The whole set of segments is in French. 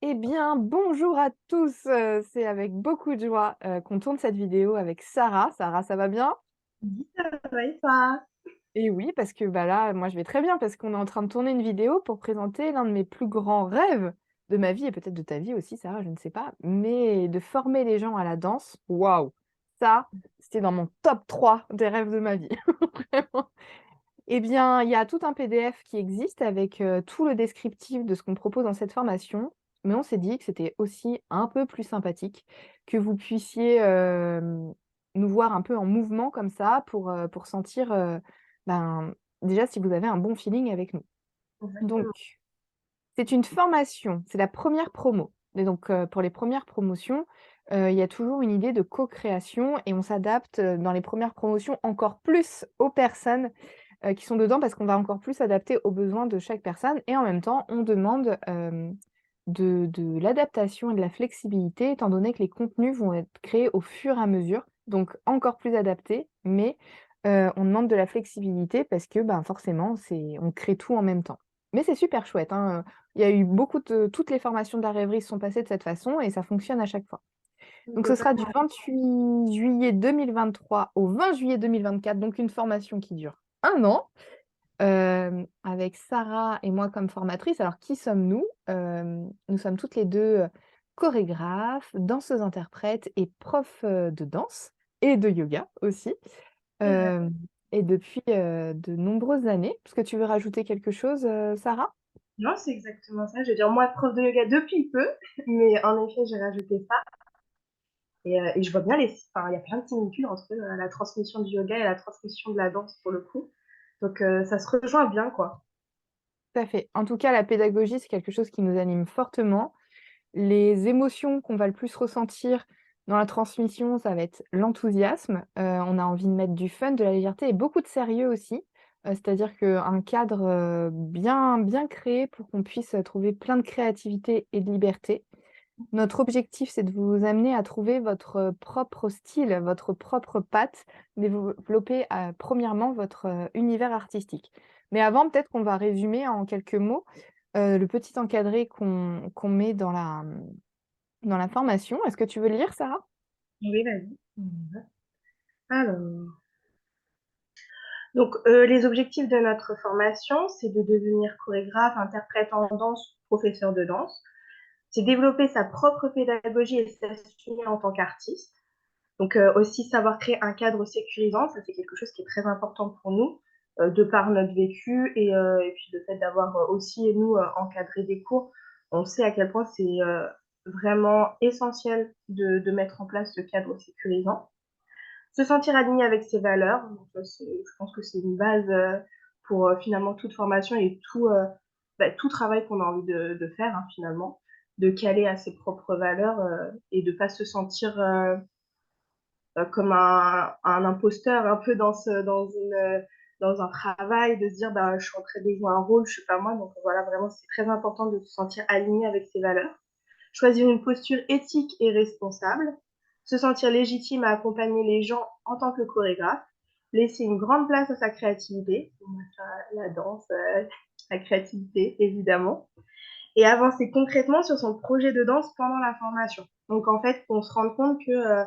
Eh bien, bonjour à tous, c'est avec beaucoup de joie, qu'on tourne cette vidéo avec Sarah. Sarah, ça va bien? Oui, ça va et toi? Et oui, parce que, bah, là, moi, je vais très bien parce qu'on est en train de tourner une vidéo pour présenter l'un de mes plus grands rêves de ma vie et peut-être de ta vie aussi, Sarah, je ne sais pas, mais de former les gens à la danse, waouh! Ça, c'était dans mon top 3 des rêves de ma vie, vraiment. Eh bien, il y a tout un PDF qui existe avec, tout le descriptif de ce qu'on propose dans cette formation, mais on s'est dit que c'était aussi un peu plus sympathique que vous puissiez, nous voir un peu en mouvement comme ça pour sentir, ben, déjà si vous avez un bon feeling avec nous. Exactement. Donc, c'est une formation, c'est la première promo et donc, pour les premières promotions, il y a toujours une idée de co-création et on s'adapte, dans les premières promotions encore plus aux personnes qui sont dedans parce qu'on va encore plus s'adapter aux besoins de chaque personne et en même temps, on demande, de l'adaptation et de la flexibilité étant donné que les contenus vont être créés au fur et à mesure, donc encore plus adaptés, mais on demande de la flexibilité parce que, ben, forcément, on crée tout en même temps. Mais c'est super chouette, hein, il y a eu beaucoup de toutes les formations de la rêverie se sont passées de cette façon et ça fonctionne à chaque fois. Donc ce sera du Totalement. 28 juillet 2023 au 20 juillet 2024, donc une formation qui dure 1 an, avec Sarah et moi comme formatrice. Alors qui sommes-nous? Nous sommes toutes les 2 chorégraphes, danseuses-interprètes et profs, de danse et de yoga aussi, C'est vrai. hem et depuis, de nombreuses années. Est-ce que tu veux rajouter quelque chose, Sarah? Non, c'est exactement ça. Je veux dire, moi, prof de yoga depuis peu, mais en effet, j'ai rajouté ça et je vois bien il y a plein de similitudes entre, la transmission du yoga et la transmission de la danse pour le coup. Donc ça se rejoint bien, quoi. Tout à fait. En tout cas, la pédagogie, c'est quelque chose qui nous anime fortement. Les émotions qu'on va le plus ressentir dans la transmission, ça va être l'enthousiasme. On a envie de mettre du fun, de la légèreté et beaucoup de sérieux aussi. C'est-à-dire qu'un cadre, bien créé pour qu'on puisse, trouver plein de créativité et de liberté. Notre objectif, c'est de vous amener à trouver votre propre style, votre propre patte, développer, premièrement votre, univers artistique. Mais avant, peut-être qu'on va résumer en quelques mots, le petit encadré qu'on met dans la formation. Est-ce que tu veux le lire, Sarah? Oui, vas-y. Alors, donc les objectifs de notre formation, c'est de devenir chorégraphe, interprète en danse, professeur de danse. C'est développer sa propre pédagogie et s'assumer en tant qu'artiste. Donc aussi savoir créer un cadre sécurisant, ça c'est quelque chose qui est très important pour nous, de par notre vécu et puis le fait d'avoir aussi nous encadré des cours. On sait à quel point c'est vraiment essentiel de mettre en place ce cadre sécurisant. Se sentir aligné avec ses valeurs, donc je pense que c'est une base pour finalement toute formation et tout travail qu'on a envie de faire hein, finalement, de caler à ses propres valeurs et de ne pas se sentir comme un imposteur un peu dans un travail, de se dire bah, je suis en train de jouer un rôle, je suis pas moi. Donc voilà, vraiment, c'est très important de se sentir aligné avec ses valeurs. Choisir une posture éthique et responsable. Se sentir légitime à accompagner les gens en tant que chorégraphe. Laisser une grande place à sa créativité, la danse, la créativité, évidemment. Et avancer concrètement sur son projet de danse pendant la formation. Donc en fait, qu'on se rende compte que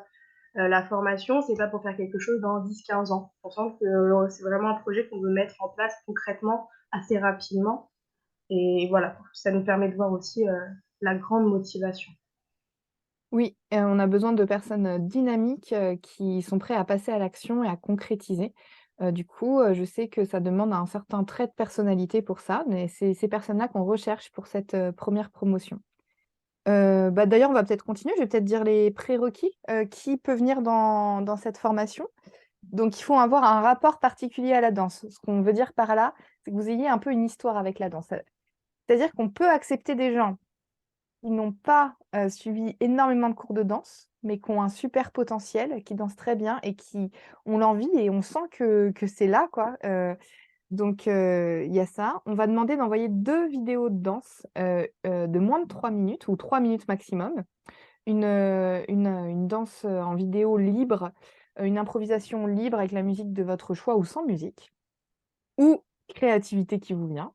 la formation, c'est pas pour faire quelque chose dans 10-15 ans. On sent que c'est vraiment un projet qu'on veut mettre en place concrètement assez rapidement. Et voilà, ça nous permet de voir aussi la grande motivation. Oui, on a besoin de personnes, dynamiques, qui sont prêts à passer à l'action et à concrétiser. Du coup, je sais que ça demande un certain trait de personnalité pour ça, mais c'est ces personnes-là qu'on recherche pour cette, 1re promotion. Bah, d'ailleurs, on va peut-être continuer. Je vais peut-être dire les prérequis, qui peut venir dans cette formation. Donc il faut avoir un rapport particulier à la danse. Ce qu'on veut dire par là, c'est que vous ayez un peu une histoire avec la danse. C'est-à-dire qu'on peut accepter des gens qui n'ont pas, suivi énormément de cours de danse, mais qui ont un super potentiel, qui dansent très bien et qui ont l'envie et on sent que c'est là, quoi. Donc il y a ça. On va demander d'envoyer 2 vidéos de danse, de moins de 3 minutes ou 3 minutes maximum. Une danse, en vidéo libre, une improvisation libre avec la musique de votre choix ou sans musique ou créativité qui vous vient,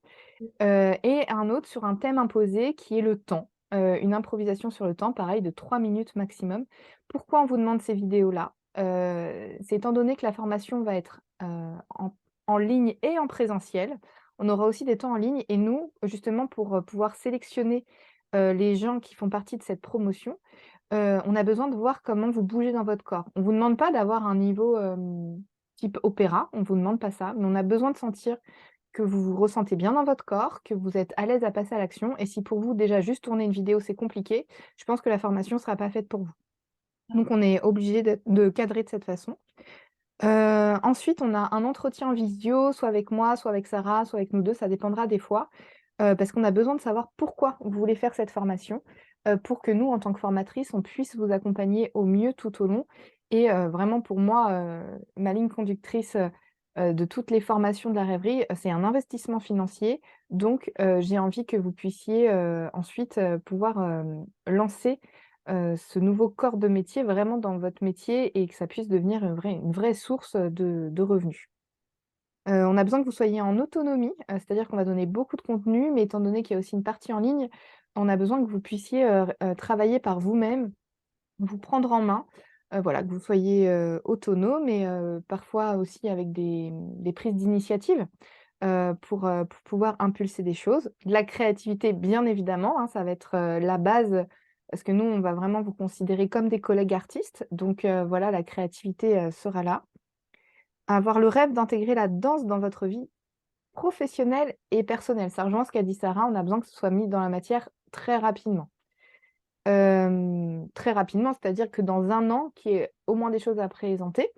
et un autre sur un thème imposé qui est le temps. une improvisation sur le temps, pareil de 3 minutes maximum. Pourquoi on vous demande ces vidéos-là? C'est étant donné que la formation va être, en ligne et en présentiel, on aura aussi des temps en ligne et nous, justement pour, pouvoir sélectionner, les gens qui font partie de cette promotion, on a besoin de voir comment vous bougez dans votre corps. On vous demande pas d'avoir un niveau, type opéra, on vous demande pas ça, mais on a besoin de sentir que vous vous ressentez bien dans votre corps, que vous êtes à l'aise à passer à l'action et si pour vous déjà juste tourner une vidéo, c'est compliqué, je pense que la formation ne sera pas faite pour vous. Donc on est obligé de cadrer de cette façon. Ensuite, on a un entretien en visio, soit avec moi, soit avec Sarah, soit avec nous 2, ça dépendra des fois, parce qu'on a besoin de savoir pourquoi vous voulez faire cette formation, pour que nous, en tant que formatrice, on puisse vous accompagner au mieux tout au long et vraiment pour moi, ma ligne conductrice, de toutes les formations de la rêverie, c'est un investissement financier. Donc j'ai envie que vous puissiez, ensuite, pouvoir, lancer ce nouveau corps de métier vraiment dans votre métier et que ça puisse devenir une vraie source, de revenus. On a besoin que vous soyez en autonomie, c'est-à-dire qu'on va donner beaucoup de contenu, mais étant donné qu'il y a aussi une partie en ligne, on a besoin que vous puissiez, travailler par vous-même, vous prendre en main, voilà, que vous soyez, autonome et parfois aussi avec des prises d'initiative, pour pouvoir impulser des choses. De la créativité, bien évidemment, hein, ça va être, la base, parce que nous, on va vraiment vous considérer comme des collègues artistes, donc voilà, la créativité, sera là. Avoir le rêve d'intégrer la danse dans votre vie professionnelle et personnelle. Ça rejoint ce qu'a dit Sarah, on a besoin que ce soit mis dans la matière très rapidement. Très rapidement, c'est-à-dire que dans 1 an, qu'il y ait au moins des choses à présenter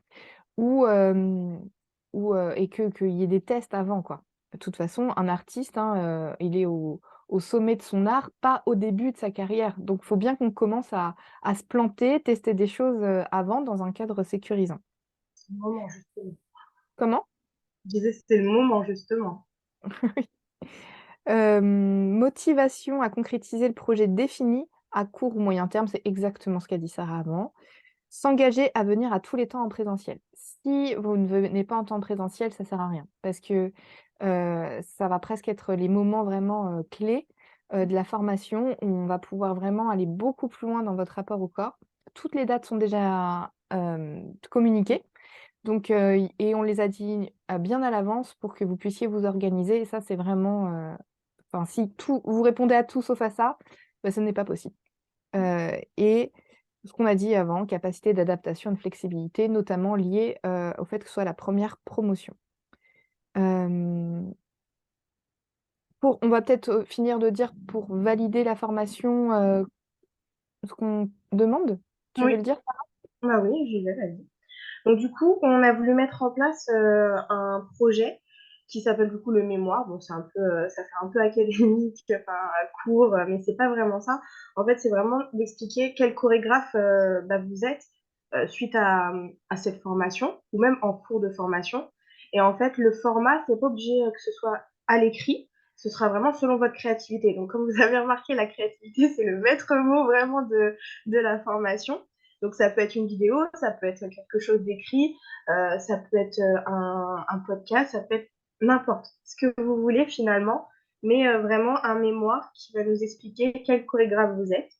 ou et qu'il y ait des tests avant, quoi. De toute façon, un artiste, hein, il est au sommet de son art, pas au début de sa carrière. Donc il faut bien qu'on commence à se planter, tester des choses, avant dans un cadre sécurisant. C'est le moment, justement. Comment? Je disais, c'était le moment, justement. Motivation à concrétiser le projet défini à court ou moyen terme, c'est exactement ce qu'a dit Sarah avant. S'engager à venir à tous les temps en présentiel. Si vous ne venez pas en temps présentiel, ça sert à rien parce que, ça va presque être les moments vraiment, clés, de la formation où on va pouvoir vraiment aller beaucoup plus loin dans votre rapport au corps. Toutes les dates sont déjà, communiquées donc et on les a dit, bien à l'avance pour que vous puissiez vous organiser et ça, c'est vraiment, enfin si tout vous répondez à tout sauf à ça, bah, ce n'est pas possible. Et ce qu'on a dit avant, capacité d'adaptation et de flexibilité, notamment liée, au fait que ce soit la première promotion. Hem, on va peut-être, finir de dire pour valider la formation, ce qu'on demande? Tu veux Oui, le dire? bah oui, j'y vais, vas-y. Donc du coup, on a voulu mettre en place, un projet qui s'appelle du coup le mémoire. Bon, c'est un peu, ça fait un peu académique, enfin, court, mais c'est pas vraiment ça. En fait, c'est vraiment d'expliquer quel chorégraphe, bah, vous êtes, suite à cette formation ou même en cours de formation et en fait, le format, c'est pas obligé, que ce soit à l'écrit, ce sera vraiment selon votre créativité. Donc comme vous avez remarqué, la créativité, c'est le maître mot vraiment de la formation. Donc ça peut être une vidéo, ça peut être quelque chose d'écrit, ça peut être un podcast, ça peut être n'importe ce que vous voulez finalement, mais vraiment un mémoire qui va nous expliquer quel chorégraphe vous êtes.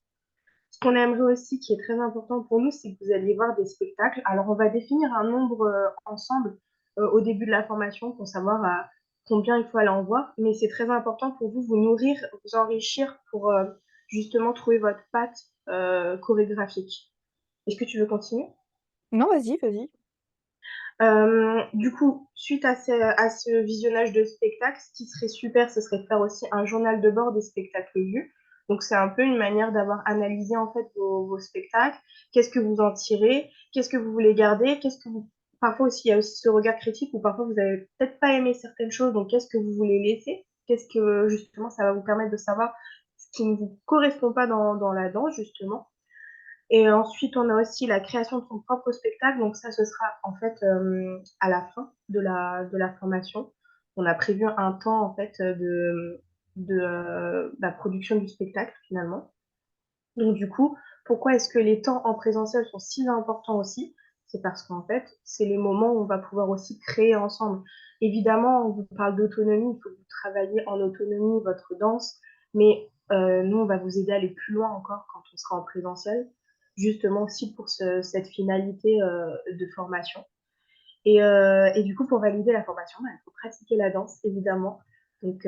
Ce qu'on aimerait aussi, qui est très important pour nous, c'est que vous alliez voir des spectacles. Alors on va définir un nombre ensemble au début de la formation pour savoir combien il faut aller en voir, mais c'est très important pour vous, vous nourrir, vous enrichir pour justement trouver votre patte chorégraphique. Est-ce que tu veux continuer? Non, vas-y, vas-y. Du coup, suite à ce visionnage de spectacle, ce qui serait super, ce serait de faire aussi un journal de bord des spectacles vus. Donc c'est un peu une manière d'avoir analysé en fait vos spectacles. Qu'est-ce que vous en tirez? Qu'est-ce que vous voulez garder? Qu'est-ce que vous parfois aussi, il y a aussi ce regard critique où parfois vous avez peut-être pas aimé certaines choses, donc qu'est-ce que vous voulez laisser? Qu'est-ce que justement ça va vous permettre de savoir ce qui ne vous correspond pas dans la danse justement? Et ensuite, on a aussi la création de son propre spectacle. Donc ça, ce sera en fait à la fin de la formation. On a prévu un temps en fait de la production du spectacle finalement. Donc du coup, pourquoi est-ce que les temps en présentiel sont si importants aussi? C'est parce qu'en fait, c'est les moments où on va pouvoir aussi créer ensemble. Évidemment, on vous parle d'autonomie, il faut que vous travaillez en autonomie votre danse, mais Nous, on va vous aider à aller plus loin encore quand on sera en présentiel, justement aussi pour cette finalité de formation. Et du coup, pour valider la formation, bah, il faut pratiquer la danse, évidemment. Donc,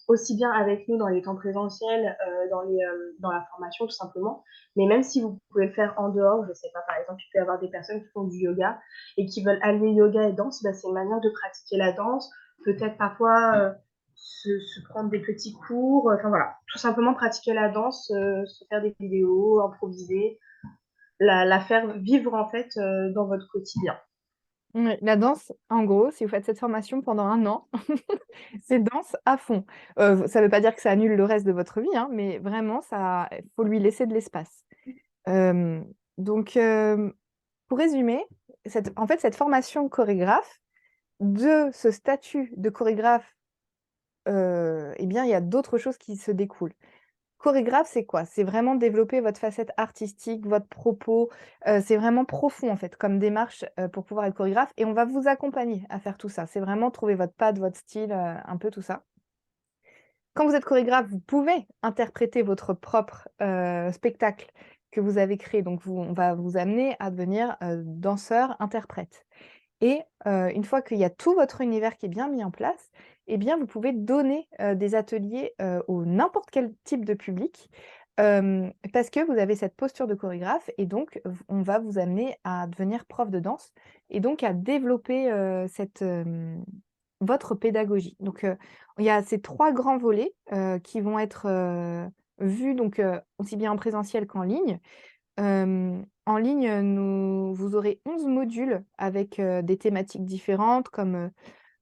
aussi bien avec nous dans les temps présentiels, dans la formation, tout simplement. Mais même si vous pouvez le faire en dehors, je sais pas, par exemple, il peut y avoir des personnes qui font du yoga et qui veulent allier yoga et danse, bah, c'est une manière de pratiquer la danse. Peut-être parfois se prendre des petits cours. Enfin voilà, tout simplement pratiquer la danse, se faire des vidéos, improviser, la faire vivre en fait dans votre quotidien. Ouais, la danse, en gros, si vous faites cette formation pendant 1 an, c'est danse à fond. Ça veut pas dire que ça annule le reste de votre vie, hein, mais vraiment ça faut lui laisser de l'espace. Hem, donc pour résumer, cette formation chorégraphe, de ce statut de chorégraphe, eh bien, il y a d'autres choses qui se découlent. Chorégraphe, c'est quoi? C'est vraiment développer votre facette artistique, votre propos, c'est vraiment profond, en fait, comme démarche, pour pouvoir être chorégraphe et on va vous accompagner à faire tout ça. C'est vraiment trouver votre patte, votre style, un peu tout ça. Quand vous êtes chorégraphe, vous pouvez interpréter votre propre, spectacle que vous avez créé. Donc on va vous amener à devenir, danseur-interprète et une fois qu'il y a tout votre univers qui est bien mis en place, eh bien, vous pouvez donner, des ateliers, au n'importe quel type de public, parce que vous avez cette posture de chorégraphe et donc on va vous amener à devenir prof de danse et donc à développer, votre pédagogie. Donc il y a ces 3 grands volets, qui vont être, vus donc aussi bien en présentiel qu'en ligne. En ligne, vous aurez 11 modules avec, des thématiques différentes comme,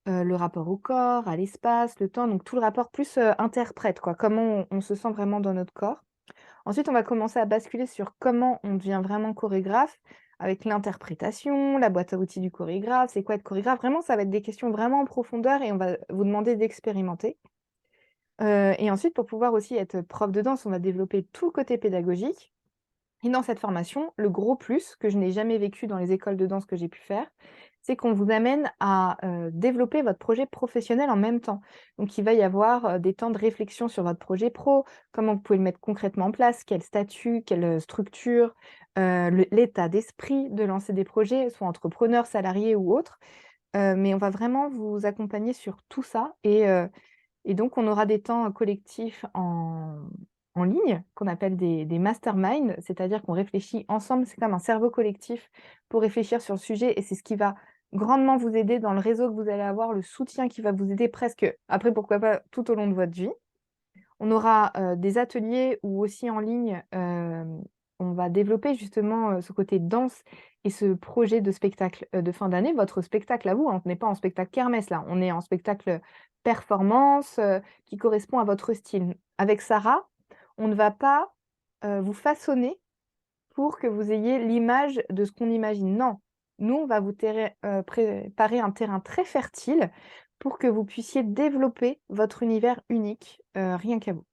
le rapport au corps, à l'espace, le temps, donc tout le rapport plus, interprète quoi, comment on se sent vraiment dans notre corps. Ensuite, on va commencer à basculer sur comment on devient vraiment chorégraphe avec l'interprétation, la boîte à outils du chorégraphe, c'est quoi être chorégraphe? Vraiment, ça va être des questions vraiment en profondeur et on va vous demander d'expérimenter. Et ensuite pour pouvoir aussi être prof de danse, on va développer tout le côté pédagogique et dans cette formation, le gros plus que je n'ai jamais vécu dans les écoles de danse que j'ai pu faire, c'est qu'on vous amène à, développer votre projet professionnel en même temps. Donc il va y avoir, des temps de réflexion sur votre projet pro, comment vous pouvez le mettre concrètement en place, quel statut, quelle, structure, l'état d'esprit de lancer des projets, soit entrepreneur, salarié ou autre. Mais on va vraiment vous accompagner sur tout ça et donc, on aura des temps collectifs en ligne, qu'on appelle des masterminds, c'est-à-dire qu'on réfléchit ensemble, c'est comme un cerveau collectif pour réfléchir sur le sujet et c'est ce qui va grandement vous aider dans le réseau que vous allez avoir, le soutien qui va vous aider presque après pourquoi pas tout au long de votre vie. On aura, des ateliers ou aussi en ligne, on va développer justement, ce côté danse et ce projet de spectacle, de fin d'année. Votre spectacle à vous, hein, on n'est pas en spectacle kermesse là, on est en spectacle, performance, qui correspond à votre style. Avec Sarah, on ne va pas, vous façonner pour que vous ayez l'image de ce qu'on imagine. Non, nous, on va vous préparer un terrain très fertile pour que vous puissiez développer votre univers unique, rien qu'à vous.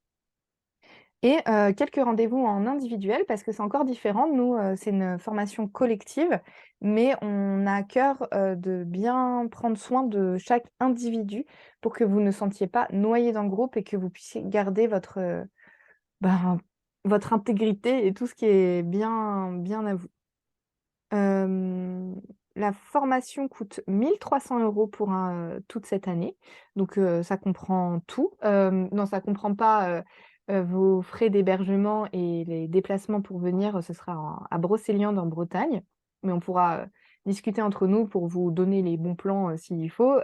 Et quelques rendez-vous en individuel parce que c'est encore différent. Nous, c'est une formation collective, mais on a à cœur, de bien prendre soin de chaque individu pour que vous ne sentiez pas noyé dans le groupe et que vous puissiez garder votre, ben, votre intégrité et tout ce qui est bien à vous. Hem, la formation coûte 1 300 € pour toute cette année, donc ça comprend tout. Non, ça comprend pas, vos frais d'hébergement et les déplacements pour venir, ce sera à Brocéliande en Bretagne, mais on pourra, discuter entre nous pour vous donner les bons plans, s'il faut.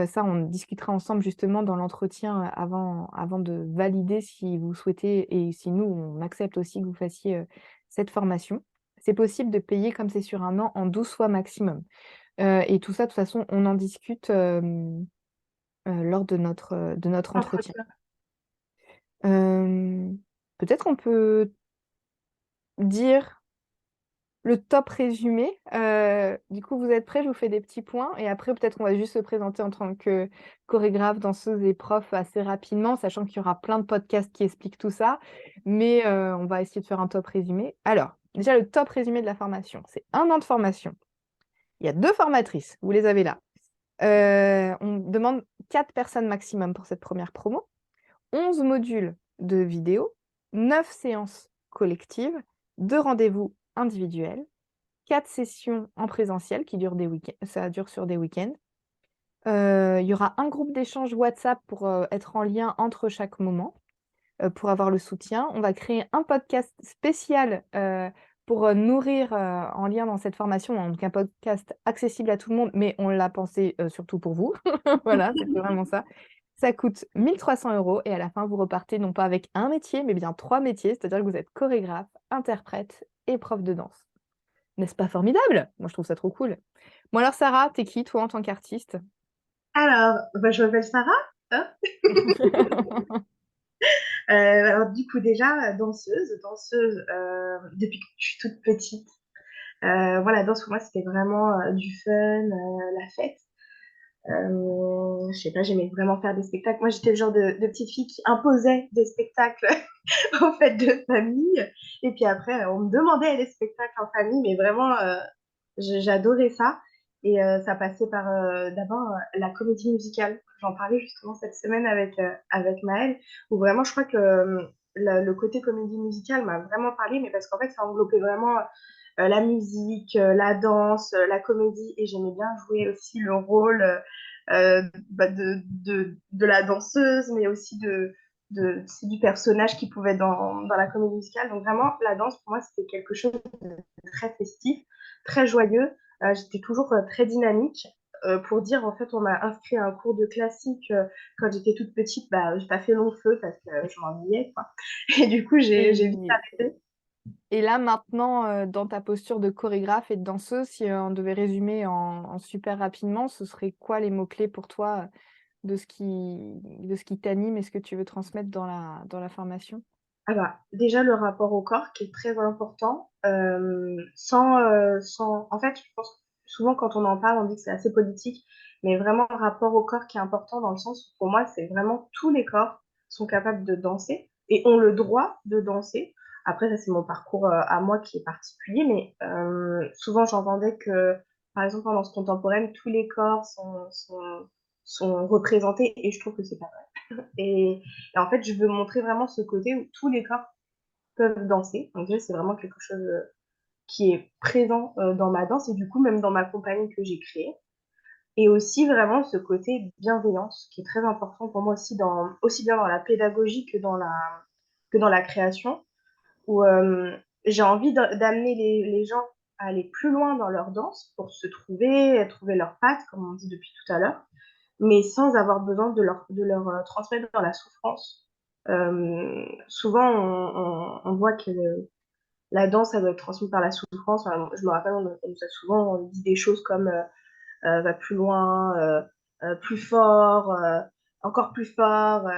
Ça, on discutera ensemble justement dans l'entretien, avant de valider si vous souhaitez et si nous, on accepte aussi que vous fassiez, cette formation. C'est possible de payer comme c'est sur 1 an en 12 fois maximum. Et tout ça, de toute façon, on en discute, lors de notre entretien. Entretien. Hem, peut-être on peut dire le top résumé, du coup, vous êtes prêts? Je vous fais des petits points et après peut-être on va juste se présenter en tant que chorégraphe, danseuse et prof assez rapidement, sachant qu'il y aura plein de podcasts qui expliquent tout ça. Mais, on va essayer de faire un top résumé. Alors, déjà le top résumé de la formation, c'est 1 an de formation. Il y a 2 formatrices, vous les avez là. On demande 4 personnes maximum pour cette première promo. 11 modules de vidéos, 9 séances collectives, 2 rendez-vous individuels, 4 sessions en présentiel qui durent des week-ends, ça dure sur des week-ends. Il y aura un groupe d'échange WhatsApp pour, être en lien entre chaque moment, pour avoir le soutien. On va créer un podcast spécial, pour, nourrir, en lien dans cette formation, donc un podcast accessible à tout le monde, mais on l'a pensé, surtout pour vous. Voilà, c'était vraiment ça. Ça coûte 1 300 € et à la fin, vous repartez non pas avec un métier, mais bien 3 métiers, c'est-à-dire que vous êtes chorégraphe, interprète et prof de danse. N'est-ce pas formidable? Moi, je trouve ça trop cool. Bon alors Sarah, tu es qui toi en tant qu'artiste? Alors, bah, je m'appelle Sarah, hein. Alors du coup déjà, danseuse, depuis que je suis toute petite. Voilà, la danse pour moi, c'était vraiment, du fun, la fête. Je sais pas, j'aimais vraiment faire des spectacles. Moi, j'étais le genre de petite fille qui imposait des spectacles en fait de famille. Et puis après, on me demandait les spectacles en famille, mais vraiment, j'adorais ça. Et ça passait par d'abord la comédie musicale. J'en parlais justement cette semaine avec Maëlle, où vraiment, je crois que le côté comédie musicale m'a vraiment parlé, mais parce qu'en fait, ça enveloppait vraiment la musique, la danse, la comédie, et j'aimais bien jouer aussi le rôle bah, de la danseuse, mais aussi du personnage qui pouvait être dans la comédie musicale. Donc vraiment, la danse, pour moi, c'était quelque chose de très festif, très joyeux. J'étais toujours très dynamique. Pour dire, en fait, on m'a inscrit à un cours de classique quand j'étais toute petite. Bah, j'ai pas fait long feu parce que je m'ennuyais, quoi. Et du coup, j'ai vite Et arrêté. et là maintenant, dans ta posture de chorégraphe et de danseuse, si, on devait résumer en super rapidement, ce serait quoi les mots-clés pour toi, de ce qui t'anime et ce que tu veux transmettre dans la formation? Ah bah, déjà, le rapport au corps qui est très important. En fait, je pense que souvent, quand on en parle, on dit que c'est assez politique, mais vraiment, le rapport au corps qui est important dans le sens où, pour moi, c'est vraiment tous les corps sont capables de danser et ont le droit de danser. Après, ça, c'est mon parcours à moi qui est particulier, mais souvent, j'entendais que, par exemple, en danse contemporaine, tous les corps sont représentés et je trouve que c'est pas vrai. Et en fait, je veux montrer vraiment ce côté où tous les corps peuvent danser. Donc déjà, c'est vraiment quelque chose qui est présent dans ma danse et du coup, même dans ma compagnie que j'ai créée. Et aussi vraiment ce côté bienveillance qui est très important pour moi aussi, aussi bien dans la pédagogie que dans la création, où j'ai envie d'amener les gens à aller plus loin dans leur danse pour se trouver leur patte, comme on dit depuis tout à l'heure, mais sans avoir besoin de leur transmettre dans la souffrance. Souvent, on voit que la danse, ça doit être transmis par la souffrance. Enfin, je me rappelle, on nous a souvent dit des choses comme va plus loin, plus fort, encore plus fort,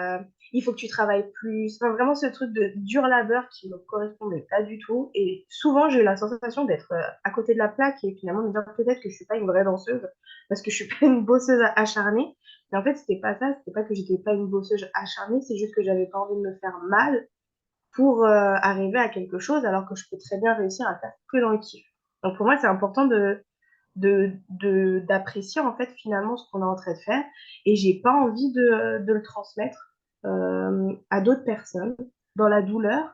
il faut que tu travailles plus. Enfin, vraiment ce truc de dur labeur qui ne me correspondait pas du tout. Et souvent, j'ai eu la sensation d'être à côté de la plaque et finalement me dire peut-être que je suis pas une vraie danseuse parce que je suis pas une bosseuse acharnée. Mais en fait, c'était pas ça, c'était pas que j'étais pas une bosseuse acharnée, c'est juste que j'avais pas envie de me faire mal pour arriver à quelque chose alors que je peux très bien réussir à faire que dans le kiff. Donc pour moi, c'est important d'apprécier en fait finalement ce qu'on est en train de faire et j'ai pas envie de le transmettre à d'autres personnes dans la douleur,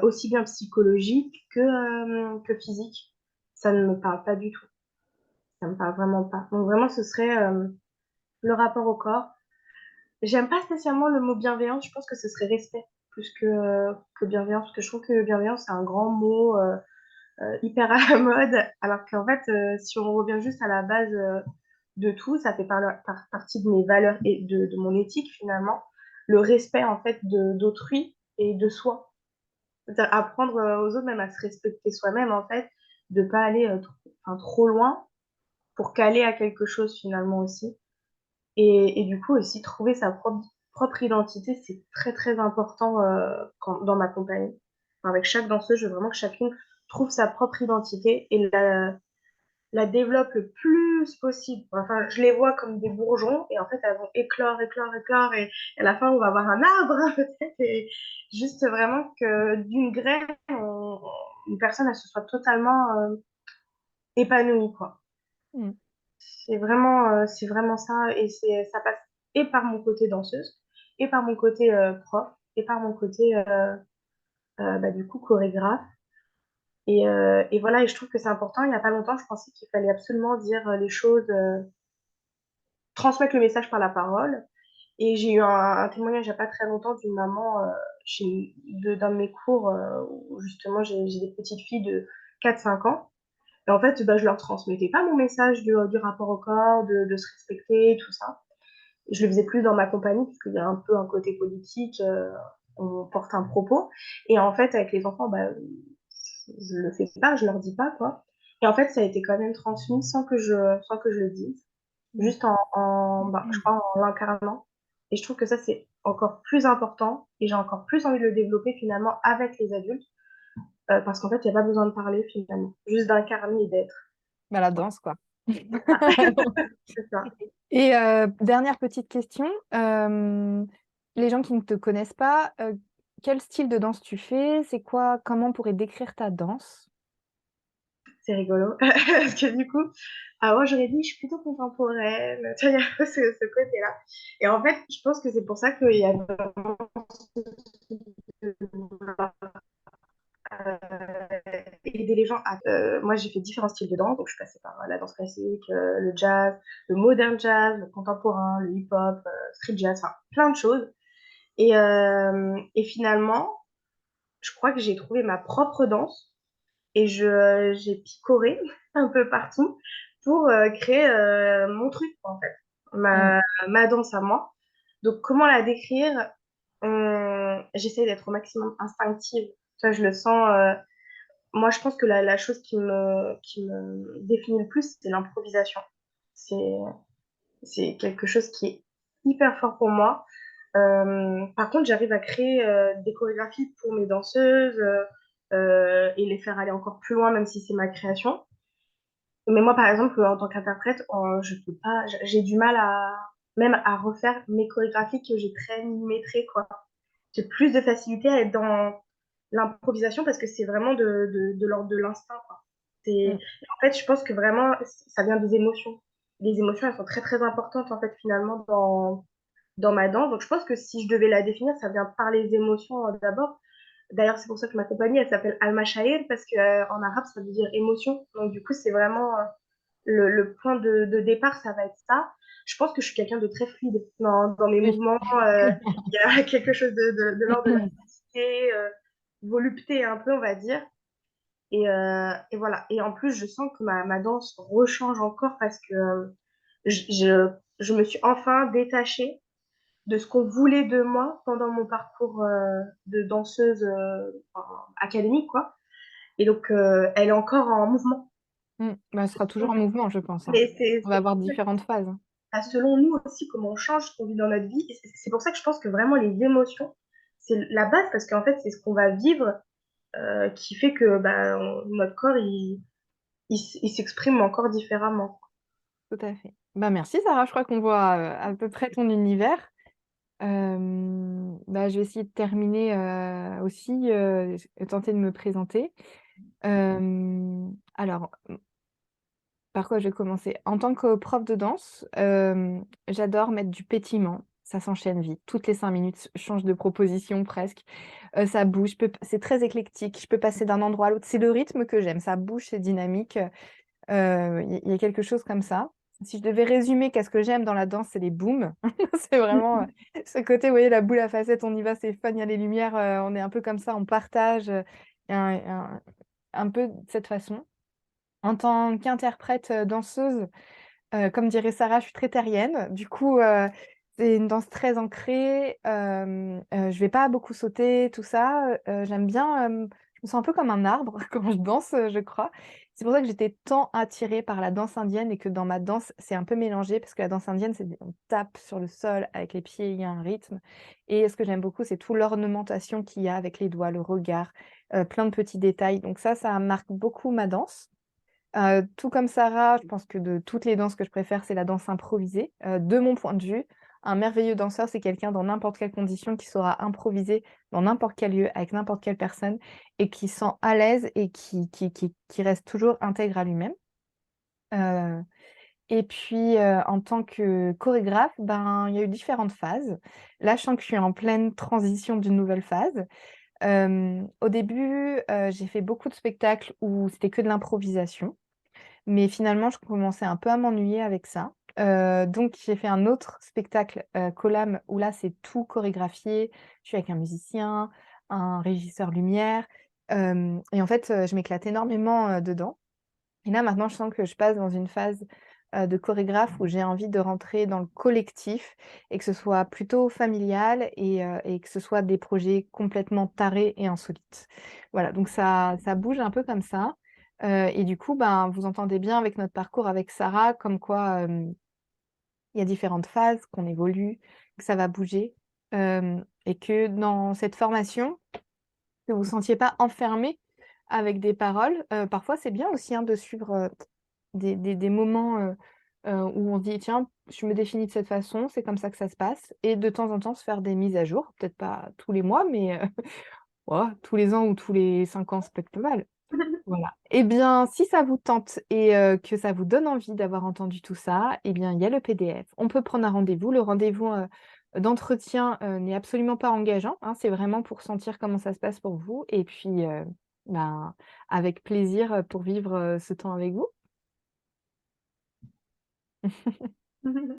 aussi bien psychologique que physique. Ça ne me parle pas du tout. Ça me parle vraiment pas. Donc vraiment, ce serait le rapport au corps. J'aime pas spécialement le mot bienveillance, je pense que ce serait respect plus que bienveillance, parce que je trouve que bienveillance, c'est un grand mot hyper à la mode, alors qu'en fait, si on revient juste à la base de tout, ça fait partie de mes valeurs et de mon éthique finalement, le respect en fait d'autrui et de soi. C'est-à-dire apprendre aux autres même à se respecter soi-même en fait, de pas aller trop loin pour caler à quelque chose finalement aussi. Et du coup, aussi, trouver sa propre identité, c'est très, très important dans ma compagnie. Enfin, avec chaque danseuse, je veux vraiment que chacune trouve sa propre identité et la développe le plus possible. Enfin, je les vois comme des bourgeons et en fait, elles vont éclore, éclore, éclore et à la fin, on va avoir un arbre peut-être. Et juste vraiment que d'une graine, une personne, elle se soit totalement épanouie, quoi. Mmh. C'est vraiment ça, et ça passe et par mon côté danseuse, et par mon côté prof. et par mon côté, du coup, chorégraphe. Et voilà, et je trouve que c'est important. Il n'y a pas longtemps, je pensais qu'il fallait absolument dire les choses, transmettre le message par la parole. Et j'ai eu un témoignage il n'y a pas très longtemps d'une maman d'un de mes cours où justement j'ai des petites filles de 4 5 ans. Et en fait, bah, je leur transmettais pas mon message du rapport au corps, de se respecter, tout ça. Je le faisais plus dans ma compagnie, puisqu'il y a un peu un côté politique, on porte un propos. Et en fait, avec les enfants, bah, je le fais pas, je leur dis pas, quoi. Et en fait, ça a été quand même transmis sans que je le dise, Mmh. juste je crois, en l'incarnant. Et je trouve que ça, c'est encore plus important. Et j'ai encore plus envie de le développer finalement avec les adultes, parce qu'en fait, il n'y a pas besoin de parler finalement, juste d'incarner et d'être. Bah, la danse, quoi. Ah, c'est ça. Et dernière petite question, les gens qui ne te connaissent pas, quel style de danse tu fais? C'est quoi comment on pourrait décrire ta danse? C'est rigolo. Parce que du coup, avant, j'aurais dit, je suis plutôt contemporaine. Tu vois, il y a un peu ce côté-là. Et en fait, je pense que c'est pour ça qu'il y a vraiment aider les gens à... moi, j'ai fait différents styles de danse. Donc, je suis passée par la danse classique, le jazz, le modern jazz, le contemporain, le hip-hop, street jazz, enfin, plein de choses. Et finalement, je crois que j'ai trouvé ma propre danse et j'ai picoré un peu partout pour créer mon truc, en fait, Mmh. ma danse à moi. Donc, comment la décrire? J'essaie d'être au maximum instinctive. Tu vois, je le sens. Moi, je pense que la chose qui me définit le plus, c'est l'improvisation. C'est, c'est quelque chose qui est hyper fort pour moi. Par contre, j'arrive à créer des chorégraphies pour mes danseuses et les faire aller encore plus loin, même si c'est ma création. Mais moi, par exemple, en tant qu'interprète, je peux pas, j'ai du mal même à refaire mes chorégraphies que j'ai très millimétrées, quoi. J'ai plus de facilité à être dans l'improvisation parce que c'est vraiment de l'ordre de l'instinct, quoi. Mmh. En fait, je pense que vraiment, ça vient des émotions. Les émotions, elles sont très, très importantes, en fait, finalement, dans ma danse. Donc, je pense que si je devais la définir, ça vient par les émotions d'abord. D'ailleurs, c'est pour ça que ma compagnie, elle s'appelle Alma Shahir, parce qu'en arabe, ça veut dire émotion. Donc, du coup, c'est vraiment le point de départ, ça va être ça. Je pense que je suis quelqu'un de très fluide dans mes Oui. mouvements. Il y a quelque chose de l'ordre de la facilité, volupté un peu, on va dire. Et voilà. Et en plus, je sens que ma danse rechange encore parce que je, je, je me suis enfin détachée de ce qu'on voulait de moi pendant mon parcours de danseuse académique, quoi. Et donc, elle est encore en mouvement. Mmh. Bah, elle sera toujours en mouvement, je pense, hein. Mais On va avoir différentes phases, hein. selon nous aussi comment on change ce qu'on vit dans notre vie. Et c'est pour ça que je pense que vraiment les émotions, c'est la base parce qu'en fait, c'est ce qu'on va vivre qui fait que bah, notre corps, il s'exprime encore différemment. Tout à fait. Bah, merci Sarah, je crois qu'on voit, à peu près ton univers. Bah, je vais essayer de terminer, aussi, tenter de me présenter. Alors, par quoi je vais commencer? En tant que prof de danse, j'adore mettre du pétillement. Ça s'enchaîne vite. Toutes les 5 minutes, je change de proposition presque. Ça bouge, c'est très éclectique. Je peux passer d'un endroit à l'autre. C'est le rythme que j'aime. Ça bouge, c'est dynamique. Il y a quelque chose comme ça. Si je devais résumer qu'est-ce que j'aime dans la danse, c'est les booms. C'est vraiment, ce côté, vous voyez, la boule à facettes, on y va, c'est fun, il y a les lumières, on est un peu comme ça, on partage, il y a un peu de cette façon. En tant qu'interprète, danseuse, comme dirait Sarah, je suis très terrienne. Du coup, c'est une danse très ancrée, je vais pas beaucoup sauter, tout ça. J'aime bien, je me sens un peu comme un arbre quand je danse, je crois. C'est pour ça que j'étais tant attirée par la danse indienne et que dans ma danse, c'est un peu mélangé parce que la danse indienne, on tape sur le sol avec les pieds, il y a un rythme et ce que j'aime beaucoup, c'est tout l'ornementation qu'il y a avec les doigts, le regard, plein de petits détails. Donc ça marque beaucoup ma danse. Tout comme Sarah, je pense que de toutes les danses que je préfère, c'est la danse improvisée. De mon point de vue, un merveilleux danseur, c'est quelqu'un dans n'importe quelle condition qui saura improviser dans n'importe quel lieu, avec n'importe quelle personne et qui se sent à l'aise et qui reste toujours intègre à lui-même. Heu Et puis, en tant que chorégraphe, ben, il y a eu différentes phases. Là, je sens que je suis en pleine transition d'une nouvelle phase. Au début, j'ai fait beaucoup de spectacles où c'était que de l'improvisation, mais finalement, je commençais un peu à m'ennuyer avec ça. Donc j'ai fait un autre spectacle, Colam, où là, c'est tout chorégraphié. Je suis avec un musicien, un régisseur lumière, et en fait, je m'éclate énormément, dedans. Et là, maintenant, je sens que je passe dans une phase, de chorégraphe où j'ai envie de rentrer dans le collectif et que ce soit plutôt familial et que ce soit des projets complètement tarés et insolites. Voilà, donc ça bouge un peu comme ça, et du coup, ben, vous entendez bien avec notre parcours avec Sarah comme quoi, il y a différentes phases, qu'on évolue, que ça va bouger, et que dans cette formation que vous sentiez pas enfermé avec des paroles. Parfois, c'est bien aussi, hein, de suivre, des moments, où on se dit: «Tiens, je me définis de cette façon, c'est comme ça que ça se passe» et de temps en temps se faire des mises à jour, peut-être pas tous les mois, mais ouais, tous les ans ou tous les 5 ans, ça peut être pas mal. Voilà. Eh bien, si ça vous tente et que ça vous donne envie d'avoir entendu tout ça, eh bien, il y a le PDF. On peut prendre un rendez-vous. Le rendez-vous, d'entretien, n'est absolument pas engageant, hein. C'est vraiment pour sentir comment ça se passe pour vous et puis, ben, avec plaisir, pour vivre, ce temps avec vous.